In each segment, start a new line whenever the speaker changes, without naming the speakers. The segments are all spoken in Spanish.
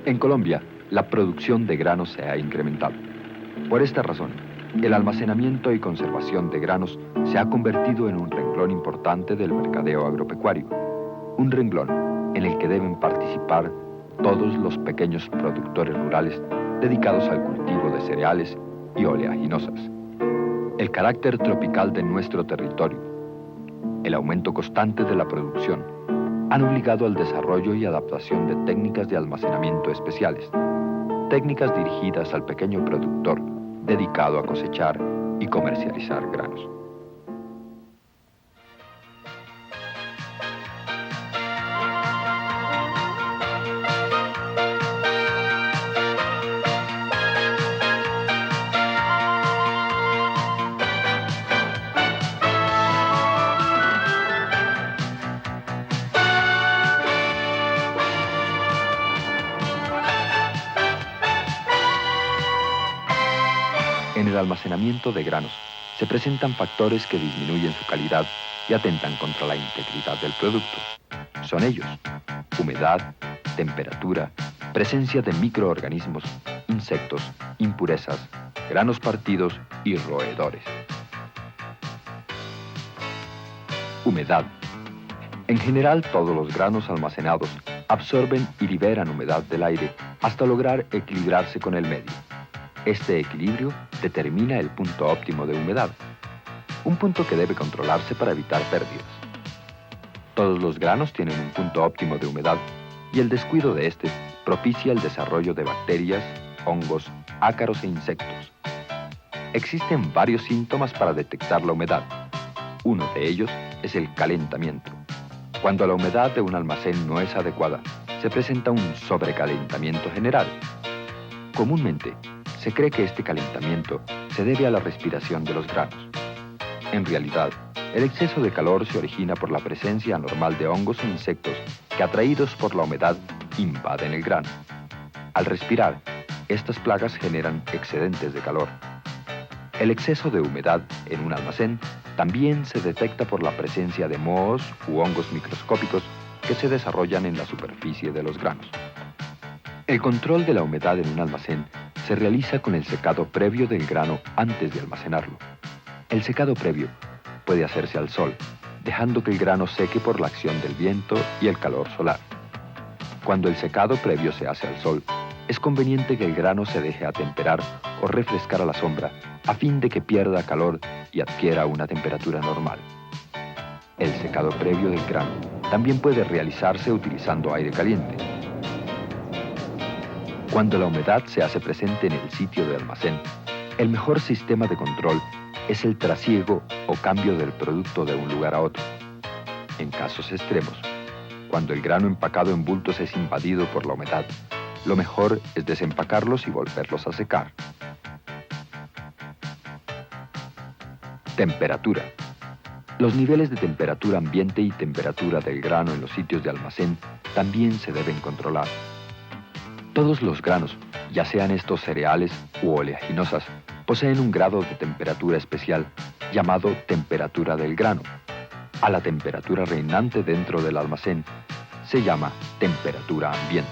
En Colombia, la producción de granos se ha incrementado. Por esta razón, el almacenamiento y conservación de granos se ha convertido en un renglón importante del mercadeo agropecuario, un renglón en el que deben participar todos los pequeños productores rurales dedicados al cultivo de cereales y oleaginosas. El carácter tropical de nuestro territorio, el aumento constante de la producción, han obligado al desarrollo y adaptación de técnicas de almacenamiento especiales, técnicas dirigidas al pequeño productor dedicado a cosechar y comercializar granos. En el almacenamiento de granos se presentan factores que disminuyen su calidad y atentan contra la integridad del producto. Son ellos: humedad, temperatura, presencia de microorganismos, insectos, impurezas, granos partidos y roedores. Humedad. En general, todos los granos almacenados absorben y liberan humedad del aire hasta lograr equilibrarse con el medio. Este equilibrio determina el punto óptimo de humedad, un punto que debe controlarse para evitar pérdidas. Todos los granos tienen un punto óptimo de humedad y el descuido de este propicia el desarrollo de bacterias, hongos, ácaros e insectos. Existen varios síntomas para detectar la humedad. Uno de ellos es el calentamiento. Cuando la humedad de un almacén no es adecuada, se presenta un sobrecalentamiento general. Comúnmente, se cree que este calentamiento se debe a la respiración de los granos. En realidad, el exceso de calor se origina por la presencia anormal de hongos e insectos que, atraídos por la humedad, invaden el grano. Al respirar, estas plagas generan excedentes de calor. El exceso de humedad en un almacén también se detecta por la presencia de mohos u hongos microscópicos que se desarrollan en la superficie de los granos. El control de la humedad en un almacén se realiza con el secado previo del grano antes de almacenarlo. El secado previo puede hacerse al sol, dejando que el grano seque por la acción del viento y el calor solar. Cuando el secado previo se hace al sol, es conveniente que el grano se deje atemperar o refrescar a la sombra a fin de que pierda calor y adquiera una temperatura normal. El secado previo del grano también puede realizarse utilizando aire caliente. Cuando la humedad se hace presente en el sitio de almacén, el mejor sistema de control es el trasiego o cambio del producto de un lugar a otro. En casos extremos, cuando el grano empacado en bultos es invadido por la humedad, lo mejor es desempacarlos y volverlos a secar. Temperatura. Los niveles de temperatura ambiente y temperatura del grano en los sitios de almacén también se deben controlar. Todos los granos, ya sean estos cereales u oleaginosas, poseen un grado de temperatura especial llamado temperatura del grano. A la temperatura reinante dentro del almacén se llama temperatura ambiente.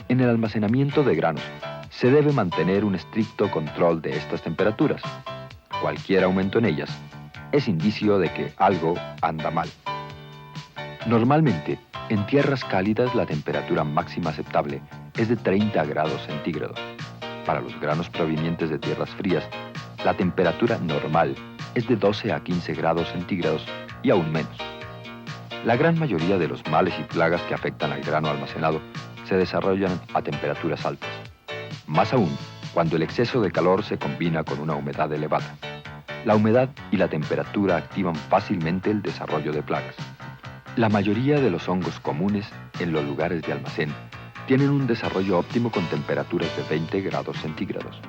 En el almacenamiento de granos se debe mantener un estricto control de estas temperaturas. Cualquier aumento en ellas es indicio de que algo anda mal. Normalmente, en tierras cálidas la temperatura máxima aceptable es de 30 grados centígrados. Para los granos provenientes de tierras frías, la temperatura normal es de 12 a 15 grados centígrados y aún menos. La gran mayoría de los males y plagas que afectan al grano almacenado se desarrollan a temperaturas altas. Más aún, cuando el exceso de calor se combina con una humedad elevada. La humedad y la temperatura activan fácilmente el desarrollo de plagas. La mayoría de los hongos comunes en los lugares de almacén tienen un desarrollo óptimo con temperaturas de 20 grados centígrados.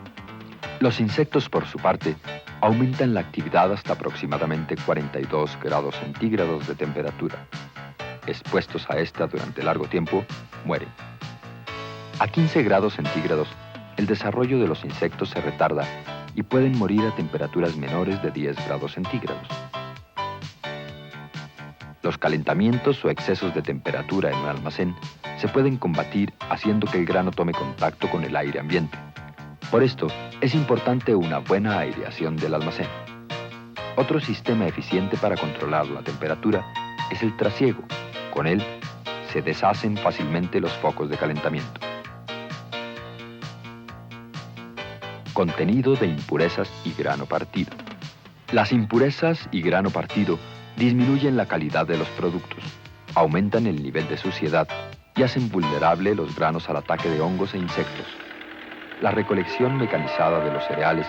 Los insectos, por su parte, aumentan la actividad hasta aproximadamente 42 grados centígrados de temperatura. Expuestos a esta durante largo tiempo, mueren. A 15 grados centígrados, el desarrollo de los insectos se retarda y pueden morir a temperaturas menores de 10 grados centígrados. Los calentamientos o excesos de temperatura en un almacén se pueden combatir haciendo que el grano tome contacto con el aire ambiente. Por esto, es importante una buena aireación del almacén. Otro sistema eficiente para controlar la temperatura es el trasiego. Con él, se deshacen fácilmente los focos de calentamiento. Contenido de impurezas y grano partido. Las impurezas y grano partido disminuyen la calidad de los productos, aumentan el nivel de suciedad y hacen vulnerable los granos al ataque de hongos e insectos. La recolección mecanizada de los cereales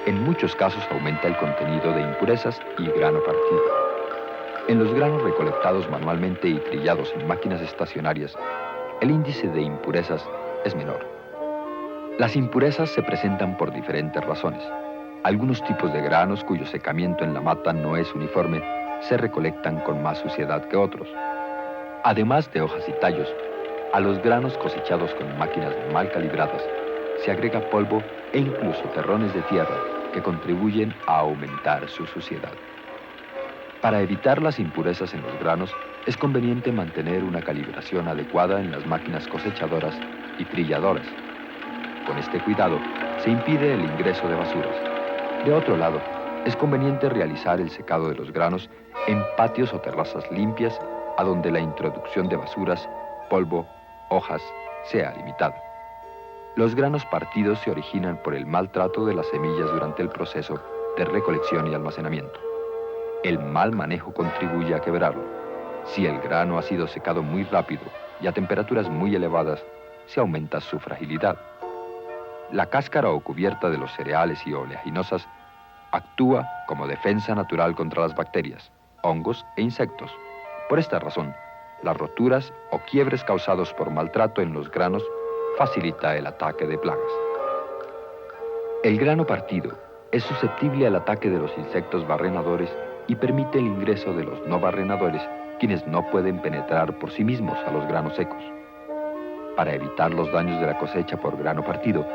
en muchos casos aumenta el contenido de impurezas y grano partido. En los granos recolectados manualmente y trillados en máquinas estacionarias, el índice de impurezas es menor. Las impurezas se presentan por diferentes razones. Algunos tipos de granos cuyo secamiento en la mata no es uniforme se recolectan con más suciedad que otros. Además de hojas y tallos, a los granos cosechados con máquinas mal calibradas se agrega polvo e incluso terrones de tierra que contribuyen a aumentar su suciedad. Para evitar las impurezas en los granos, es conveniente mantener una calibración adecuada en las máquinas cosechadoras y trilladoras. Con este cuidado, se impide el ingreso de basuras. De otro lado, es conveniente realizar el secado de los granos en patios o terrazas limpias, a donde la introducción de basuras, polvo, hojas, sea limitada. Los granos partidos se originan por el maltrato de las semillas durante el proceso de recolección y almacenamiento. El mal manejo contribuye a quebrarlo. Si el grano ha sido secado muy rápido y a temperaturas muy elevadas, se aumenta su fragilidad. La cáscara o cubierta de los cereales y oleaginosas actúa como defensa natural contra las bacterias, hongos e insectos. Por esta razón, las roturas o quiebres causados por maltrato en los granos facilita el ataque de plagas. El grano partido es susceptible al ataque de los insectos barrenadores y permite el ingreso de los no barrenadores, quienes no pueden penetrar por sí mismos a los granos secos. Para evitar los daños de la cosecha por grano partido,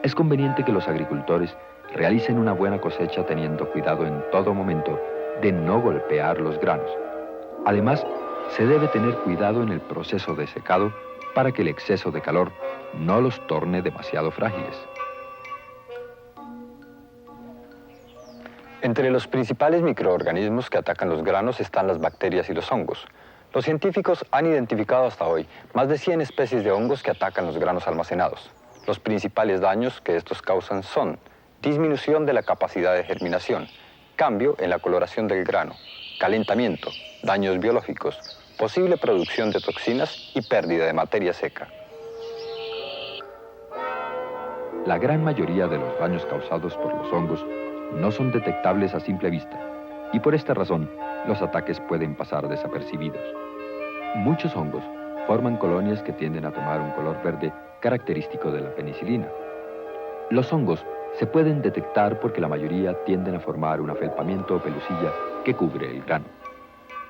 es conveniente que los agricultores realicen una buena cosecha teniendo cuidado en todo momento de no golpear los granos. Además, se debe tener cuidado en el proceso de secado para que el exceso de calor no los torne demasiado frágiles.
Entre los principales microorganismos que atacan los granos están las bacterias y los hongos. Los científicos han identificado hasta hoy más de 100 especies de hongos que atacan los granos almacenados. Los principales daños que estos causan son disminución de la capacidad de germinación, cambio en la coloración del grano, calentamiento, daños biológicos, posible producción de toxinas y pérdida de materia seca.
La gran mayoría de los daños causados por los hongos no son detectables a simple vista, y por esta razón los ataques pueden pasar desapercibidos. Muchos hongos forman colonias que tienden a tomar un color verde característico de la penicilina. Los hongos se pueden detectar porque la mayoría tienden a formar un afelpamiento o pelusilla que cubre el grano.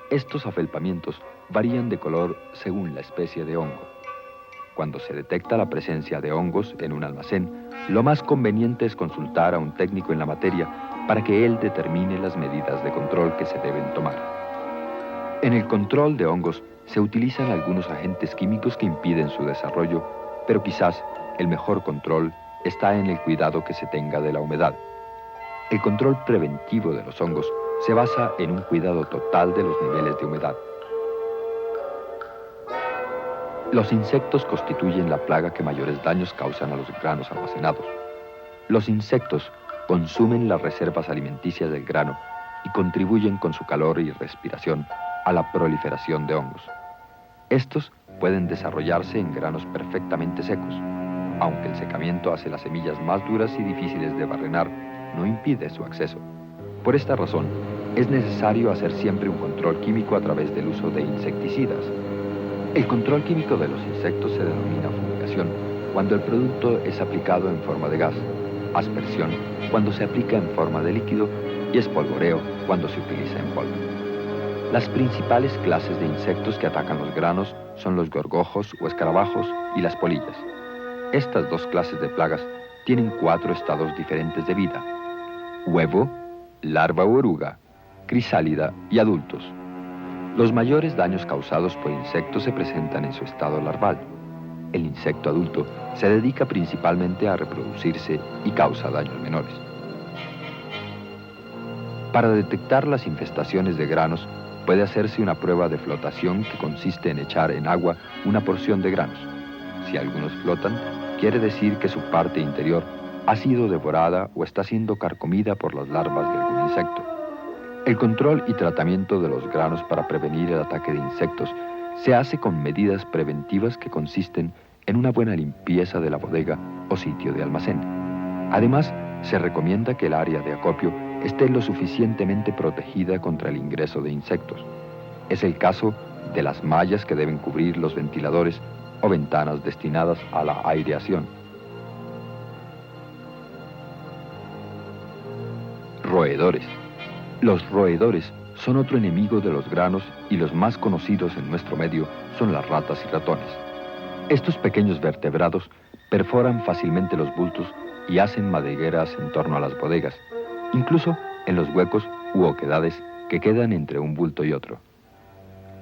Estos afelpamientos varían de color según la especie de hongo. Cuando se detecta la presencia de hongos en un almacén, lo más conveniente es consultar a un técnico en la materia para que él determine las medidas de control que se deben tomar. En el control de hongos se utilizan algunos agentes químicos que impiden su desarrollo, pero quizás el mejor control está en el cuidado que se tenga de la humedad. El control preventivo de los hongos se basa en un cuidado total de los niveles de humedad. Los insectos constituyen la plaga que mayores daños causan a los granos almacenados. Los insectos consumen las reservas alimenticias del grano y contribuyen con su calor y respiración a la proliferación de hongos. Estos pueden desarrollarse en granos perfectamente secos, aunque el secamiento hace las semillas más duras y difíciles de barrenar, no impide su acceso. Por esta razón, es necesario hacer siempre un control químico a través del uso de insecticidas. El control químico de los insectos se denomina fumigación cuando el producto es aplicado en forma de gas, aspersión cuando se aplica en forma de líquido y espolvoreo cuando se utiliza en polvo. Las principales clases de insectos que atacan los granos son los gorgojos o escarabajos y las polillas. Estas dos clases de plagas tienen 4 estados diferentes de vida: huevo, larva u oruga, crisálida y adultos. Los mayores daños causados por insectos se presentan en su estado larval. el insecto adulto se dedica principalmente a reproducirse y causa daños menores. Para detectar las infestaciones de granos, puede hacerse una prueba de flotación que consiste en echar en agua una porción de granos. Si algunos flotan, quiere decir que su parte interior ha sido devorada o está siendo carcomida por las larvas de algún insecto. El control y tratamiento de los granos para prevenir el ataque de insectos se hace con medidas preventivas que consisten en una buena limpieza de la bodega o sitio de almacén. Además, se recomienda que el área de acopio esté lo suficientemente protegida contra el ingreso de insectos. Es el caso de las mallas que deben cubrir los ventiladores o ventanas destinadas a la aireación. Roedores. Los roedores son otro enemigo de los granos y los más conocidos en nuestro medio son las ratas y ratones. Estos pequeños vertebrados perforan fácilmente los bultos y hacen madrigueras en torno a las bodegas, incluso en los huecos u oquedades que quedan entre un bulto y otro.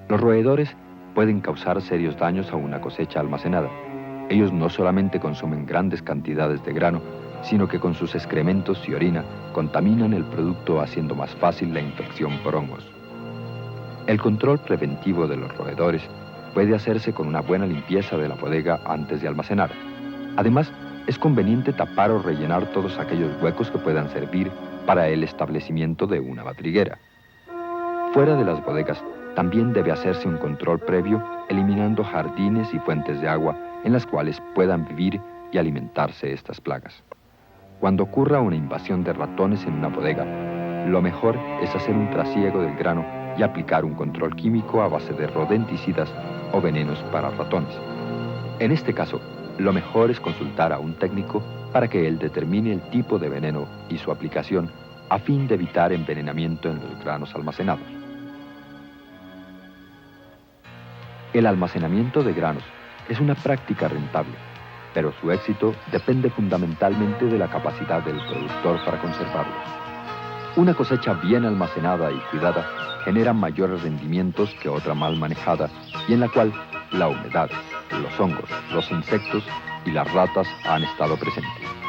Los roedores pueden causar serios daños a una cosecha almacenada. Ellos no solamente consumen grandes cantidades de grano, sino que con sus excrementos y orina contaminan el producto, haciendo más fácil la infección por hongos. El control preventivo de los roedores puede hacerse con una buena limpieza de la bodega antes de almacenar. Además, es conveniente tapar o rellenar todos aquellos huecos que puedan servir para el establecimiento de una madriguera. Fuera de las bodegas, también debe hacerse un control previo, eliminando jardines y fuentes de agua en las cuales puedan vivir y alimentarse estas plagas. Cuando ocurra una invasión de ratones en una bodega, lo mejor es hacer un trasiego del grano y aplicar un control químico a base de rodenticidas o venenos para ratones. En este caso, lo mejor es consultar a un técnico para que él determine el tipo de veneno y su aplicación a fin de evitar envenenamiento en los granos almacenados. El almacenamiento de granos es una práctica rentable, pero su éxito depende fundamentalmente de la capacidad del productor para conservarlos. Una cosecha bien almacenada y cuidada genera mayores rendimientos que otra mal manejada y en la cual la humedad, los hongos, los insectos y las ratas han estado presentes.